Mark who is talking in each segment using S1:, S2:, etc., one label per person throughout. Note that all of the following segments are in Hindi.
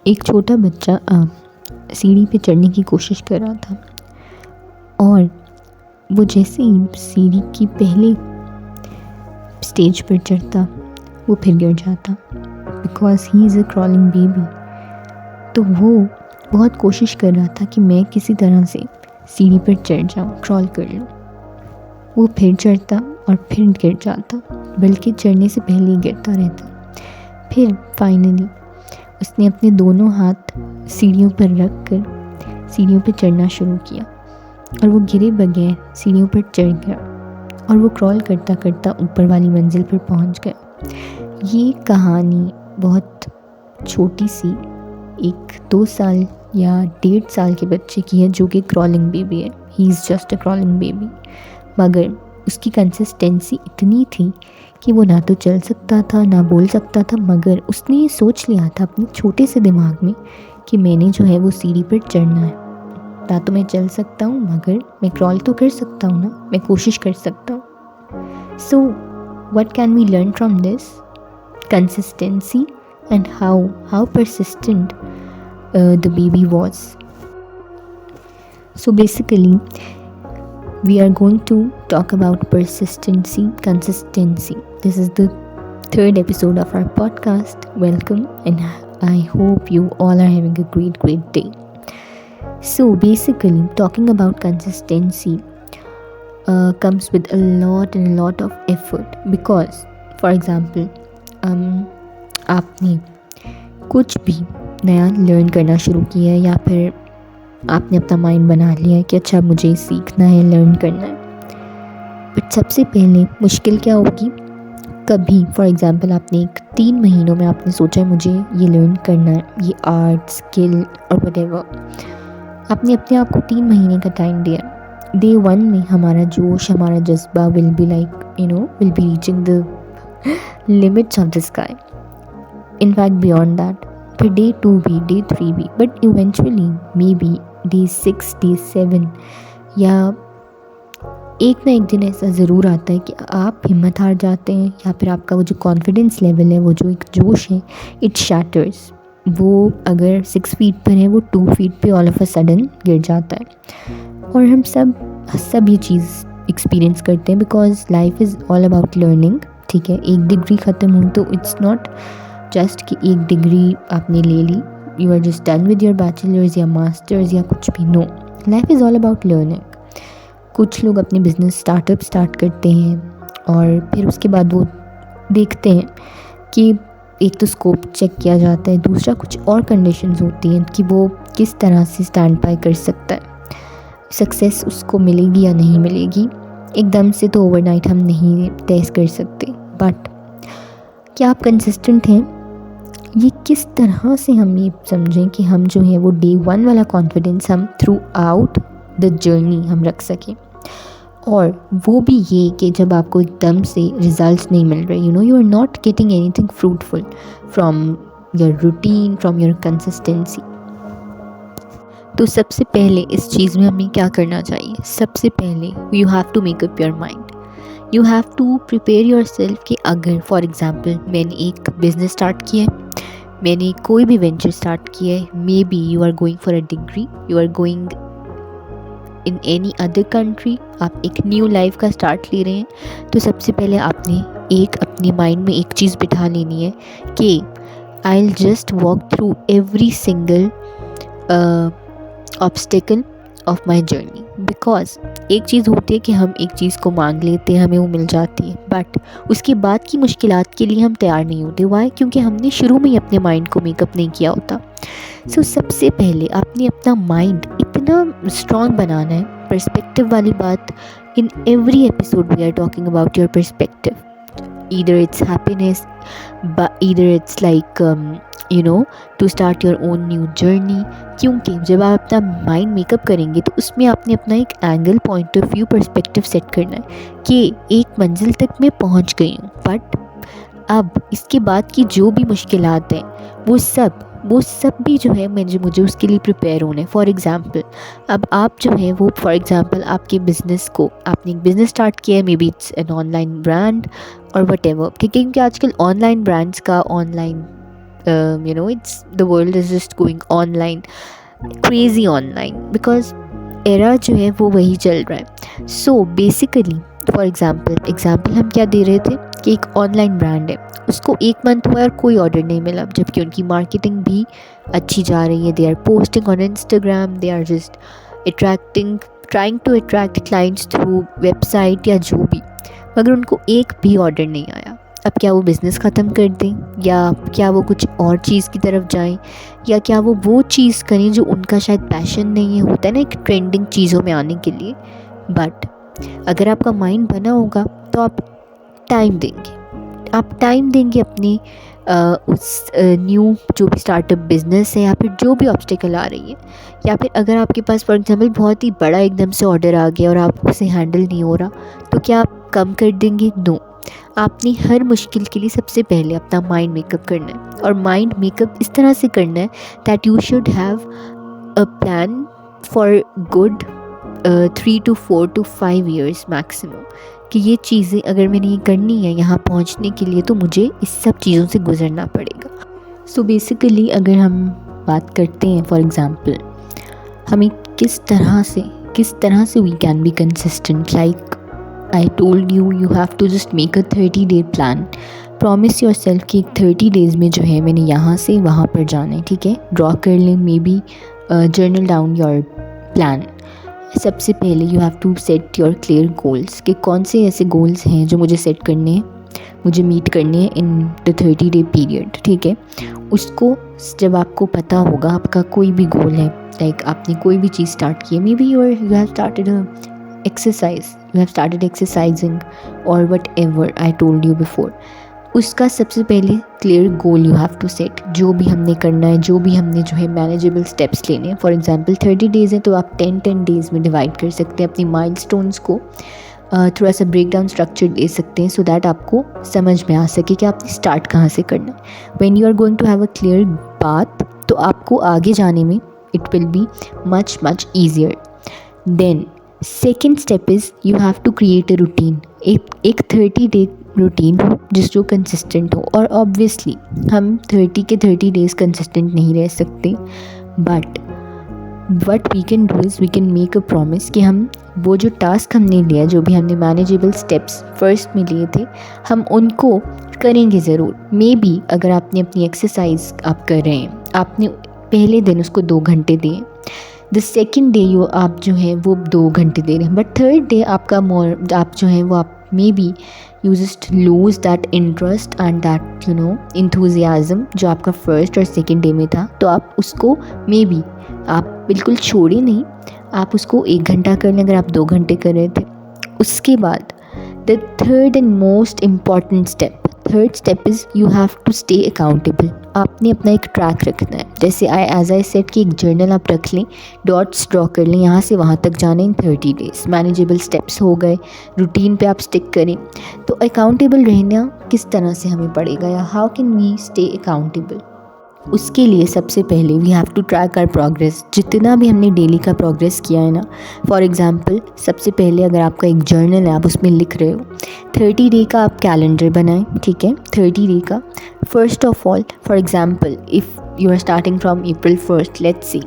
S1: एक छोटा बच्चा सीढ़ी पे चढ़ने की कोशिश कर रहा था और वो जैसे ही सीढ़ी की पहले स्टेज पर चढ़ता वो फिर गिर जाता because he is a crawling baby. तो वो बहुत कोशिश कर रहा था कि मैं किसी तरह से सीढ़ी पर चढ़ जाऊँ, क्रॉल कर लूँ। वो फिर चढ़ता और फिर गिर जाता, बल्कि चढ़ने से पहले ही गिरता रहता। फिर फाइनली उसने अपने दोनों हाथ सीढ़ियों पर रख कर सीढ़ियों पर चढ़ना शुरू किया और वो गिरे बगैर सीढ़ियों पर चढ़ गया और वो क्रॉल करता करता ऊपर वाली मंजिल पर पहुंच गया। ये कहानी बहुत छोटी सी 1-2 साल या 1.5 साल के बच्चे की है जो कि क्रॉलिंग बेबी है। He is just a crawling baby, मगर उसकी कंसिस्टेंसी इतनी थी कि वो ना तो चल सकता था ना बोल सकता था, मगर उसने ये सोच लिया था अपने छोटे से दिमाग में कि मैंने जो है वो सीढ़ी पर चढ़ना है। ना तो मैं चल सकता हूँ मगर मैं क्रॉल तो कर सकता हूँ ना, मैं कोशिश कर सकता हूँ। So what can we learn from this? Consistency and how persistent the baby was. So basically we are going to talk about consistency. This is the 3rd episode of our podcast. Welcome, and I hope you all are having a great day. So basically talking about consistency comes with a lot of effort, because for example आपने कुछ भी नया लर्न करना शुरू किया है या फिर आपने अपना माइंड बना लिया है कि अच्छा मुझे सीखना है, लर्न करना है, बट सबसे पहले मुश्किल क्या होगी? कभी फॉर एग्जांपल आपने 3 महीनों में आपने सोचा है मुझे ये लर्न करना है, ये आर्ट स्किल और व्हाटएवर। आपने अपने आप को 3 महीने का टाइम दिया। डे 1 में हमारा जोश, हमारा जज्बा will be will be reaching the limits of the sky, in fact beyond that. फिर डे 2 भी, डे 3 भी, but eventually may be day 6, day 7 या एक ना एक दिन ऐसा ज़रूर आता है कि आप हिम्मत हार जाते हैं या फिर आपका वो जो कॉन्फिडेंस लेवल है, वो जो एक जोश है, इट शैटर्स। वो अगर 6 फीट पर है वो 2 फीट पे ऑल ऑफ अ सडन गिर जाता है। और हम सब ये चीज़ एक्सपीरियंस करते हैं because life is all about learning. ठीक है, एक डिग्री ख़त्म हुई तो इट्स नॉट जस्ट कि एक डिग्री आपने ले ली, you are just done with your bachelors या मास्टर्स या कुछ भी। No, life is all about learning. कुछ लोग अपने बिजनेस स्टार्टअप स्टार्ट करते हैं और फिर उसके बाद वो देखते हैं कि एक तो स्कोप चेक किया जाता है, दूसरा कुछ और कंडीशंस होती हैं कि वो किस तरह से स्टैंड बाय कर सकता है, सक्सेस उसको मिलेगी या नहीं मिलेगी। एकदम से तो ओवरनाइट हम नहीं तय कर सकते, बट क्या आप कंसिस्टेंट हैं? ये किस तरह से हम ये समझें कि हम जो है वो डे 1 वाला कॉन्फिडेंस हम थ्रू आउट द जर्नी हम रख सकें, और वो भी ये कि जब आपको एकदम से रिजल्ट्स नहीं मिल रहे, you are not getting anything fruitful from your routine, from your consistency. तो सबसे पहले इस चीज़ में हमें क्या करना चाहिए? सबसे पहले you have to make up your mind, you have to prepare yourself कि अगर फॉर एग्ज़ाम्पल मैंने एक बिज़नेस स्टार्ट किया है, मैंने कोई भी वेंचर स्टार्ट किया है, maybe you are going for a degree, you are going in any other country, आप एक न्यू लाइफ का स्टार्ट ले रहे हैं, तो सबसे पहले आपने एक अपने माइंड में एक चीज़ बिठा लेनी है कि I will just walk through every single obstacle of my journey. Because एक चीज़ होती है कि हम एक चीज़ को मांग लेते हैं, हमें वो मिल जाती है, बट उसके बाद की मुश्किलात के लिए हम तैयार नहीं होते। वाई? क्योंकि हमने शुरू में ही अपने माइंड को मेकअप नहीं किया होता। सो सबसे पहले आपने अपना माइंड इतना स्ट्रॉन्ग बनाना है। पर्सपेक्टिव वाली बात, in every episode we are talking about your perspective, either it's happiness, but either it's like to start your own new journey। क्योंकि जब आप अपना माइंड मेकअप करेंगे तो उसमें आपने अपना एक angle, point of view, perspective set करना है कि एक मंजिल तक मैं पहुंच गई हूँ, बट अब इसके बाद की जो भी मुश्किलात हैं वो सब भी जो है मुझे उसके लिए प्रिपेयर होना है। फॉर एग्ज़ाम्पल अब आप जो है वो आपके बिज़नेस को, आपने एक बिज़नेस स्टार्ट किया है, may be it's an online brand और वट एवर, क्योंकि आजकल ऑनलाइन ब्रांड्स का, online it's the world is just going online, crazy online, because era जो है वो वही चल रहा है. सो बेसिकली फॉर एग्जाम्पल हम क्या दे रहे थे कि एक ऑनलाइन ब्रांड है, उसको 1 मंथ हुआ और कोई ऑर्डर नहीं मिला, जबकि उनकी मार्केटिंग भी अच्छी जा रही है. They are posting on Instagram, they are just trying to attract clients through website या जो भी, मगर उनको एक भी ऑर्डर नहीं आया. अब क्या वो बिज़नेस ख़त्म कर दें, या क्या वो कुछ और चीज़ की तरफ जाएं, या क्या वो चीज़ करें जो उनका शायद पैशन नहीं है. होता है ना एक ट्रेंडिंग चीज़ों में आने के लिए. बट अगर आपका माइंड बना होगा तो आप टाइम देंगे अपनी उस न्यू जो भी स्टार्टअप बिज़नेस है, या फिर जो भी ऑब्स्टिकल आ रही है, या फिर अगर आपके पास फॉर एग्जांपल बहुत ही बड़ा एकदम से ऑर्डर आ गया और आप उसे हैंडल नहीं हो रहा, तो क्या आप कम कर देंगे? नो. आपने हर मुश्किल के लिए सबसे पहले अपना माइंड मेकअप करना है, और माइंड मेकअप इस तरह से करना है that you should have a plan for good 3 to 4 to 5 years maximum, कि ये चीज़ें अगर मैंने ये करनी है यहाँ पहुँचने के लिए, तो मुझे इस सब चीज़ों से गुजरना पड़ेगा. सो बेसिकली अगर हम बात करते हैं फॉर एग्ज़ाम्पल हमें किस तरह से we can be consistent. Like I told you, you have to just make a 30-day plan. Promise yourself कि 30 days में जो है मैंने यहाँ से वहाँ पर जाना है. ठीक है, ड्रॉ कर लें, maybe journal down your plan. सबसे पहले you have to set your clear goals, कि कौन से ऐसे गोल्स हैं जो मुझे सेट करने हैं, मुझे मीट करने हैं इन द 30-day पीरियड. ठीक है, उसको जब आपको पता होगा आपका कोई भी गोल है, लाइक आपने कोई भी चीज़ स्टार्ट की है, maybe you have started you have started exercising or whatever I told you before, उसका सबसे पहले clear goal you have to set. जो भी हमने करना है, जो भी हमने जो है मैनेजेबल स्टेप्स लेने हैं. फॉर एग्जांपल 30 डेज़ हैं तो आप 10 डेज़ में डिवाइड कर सकते हैं. अपनी माइलस्टोन्स को थोड़ा सा ब्रेक डाउन स्ट्रक्चर दे सकते हैं, सो दैट आपको समझ में आ सके कि आपने स्टार्ट कहाँ से करना है. When you are going to have a clear path, तो आपको आगे जाने में it will be much easier. Then second step is you have to create a routine. एक 30 डे रूटीन हो जो कंसिस्टेंट हो. और ऑब्वियसली हम 30 डेज़ कंसिस्टेंट नहीं रह सकते, but what we can do is we can make a promise कि हम वो जो टास्क हमने लिया, जो भी हमने मैनेजेबल स्टेप्स फर्स्ट में लिए थे, हम उनको करेंगे ज़रूर. मे बी अगर आपने अपनी एक्सरसाइज आप कर रहे हैं, आपने पहले दिन उसको 2 घंटे दिए, द सेकेंड डे आप जो है वो 2 घंटे दे रहे हैं, बट थर्ड डे आपका आप जो है वो आप may be you just lose that interest and that enthusiasm जो आपका फर्स्ट और सेकेंड डे में था. तो आप उसको मे बी आप बिल्कुल छोड़े नहीं, आप उसको 1 घंटा कर लें अगर आप 2 घंटे कर रहे थे. उसके बाद the third and most important third step is you have to stay accountable. आपने अपना एक ट्रैक रखना है. जैसे एज आई सेड कि एक जर्नल आप रख लें, डॉट्स ड्रॉ कर लें, यहाँ से वहाँ तक जाने इन 30 डेज़. मैनेजेबल स्टेप्स हो गए, रूटीन पे आप स्टिक करें. तो अकाउंटेबल रहना किस तरह से हमें पड़ेगा, या how can we stay accountable? उसके लिए सबसे पहले we have to track our progress. जितना भी हमने डेली का प्रोग्रेस किया है ना, फॉर एग्जांपल सबसे पहले अगर आपका एक जर्नल है, आप उसमें लिख रहे हो, 30 डे का आप कैलेंडर बनाएं. ठीक है, 30 डे का. First of all for example if you are starting from April 1st, let's see.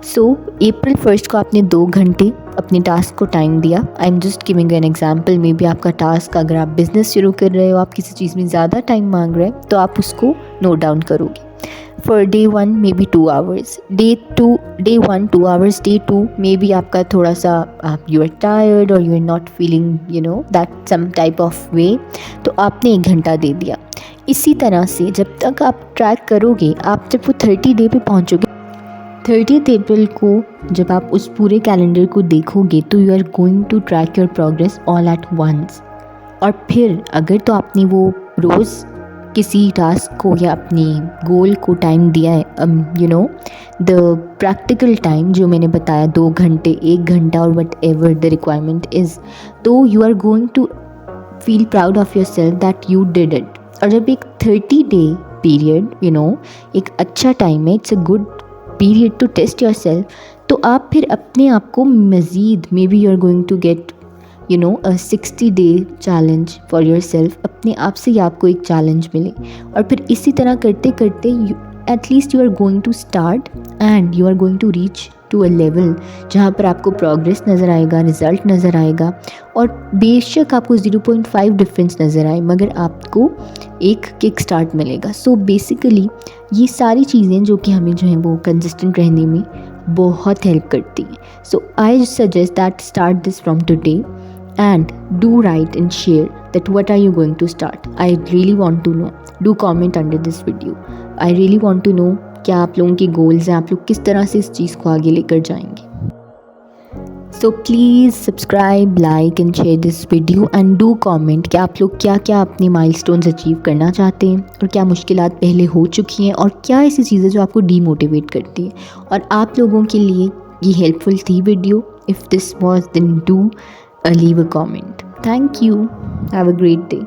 S1: So April 1st को आपने 2 घंटे अपने टास्क को टाइम दिया. I am just giving an example. May be आपका टास्क, अगर आप बिज़नेस शुरू कर रहे हो, आप किसी चीज़ में ज़्यादा टाइम मांग रहे हैं, तो आप उसको नोट डाउन करोगे. For day 1 maybe 2 hours, day 1 2 hours, day 2 maybe आपका थोड़ा सा you are tired or you are not feeling that some type of way, तो आपने 1 घंटा दे दिया. इसी तरह से जब तक आप ट्रैक करोगे, आप जब वो 30 डे पे पहुँचोगे, 30th April को जब आप उस पूरे कैलेंडर को देखोगे, तो you are going to track your progress all at once. और फिर अगर तो आपने वो रोज़ किसी टास्क को या अपने गोल को टाइम दिया है, द प्रैक्टिकल टाइम जो मैंने बताया, 2 घंटे, 1 घंटा और whatever the requirement is, तो you are going to feel proud of yourself that you did it. और जब एक 30 डे पीरियड एक अच्छा टाइम है, it's a good period to test yourself, तो आप फिर अपने आप को मज़ीद maybe you are going to get a 60 day challenge for yourself, अपने आप से ही आपको एक चैलेंज मिले, और फिर इसी तरह करते करते at least you are going to start and you are going to reach to a level जहाँ पर आपको प्रोग्रेस नज़र आएगा, रिज़ल्ट नज़र आएगा, और बेशक आपको 0.5 डिफरेंस नज़र आए, मगर आपको एक किक स्टार्ट मिलेगा। सो बेसिकली ये सारी चीज़ें जो कि हमें जो है वो कंसिस्टेंट रहने में बहुत हेल्प करती हैं। So I suggest that start this from today and do write and share that what are you going to start. I really want to know. Do comment under this video. I really want to know क्या आप लोगों के गोल्स हैं, आप लोग किस तरह से इस चीज़ को आगे लेकर जाएंगे। So please subscribe, like and share this video and do comment कि आप लोग क्या क्या अपने माइलस्टोन्स अचीव करना चाहते हैं, और क्या मुश्किलात पहले हो चुकी हैं, और क्या ऐसी चीज़ें जो आपको डीमोटिवेट करती है। और आप लोगों के लिए ये हेल्पफुल थी video. If this was then do leave a comment. Thank you. Have a great day.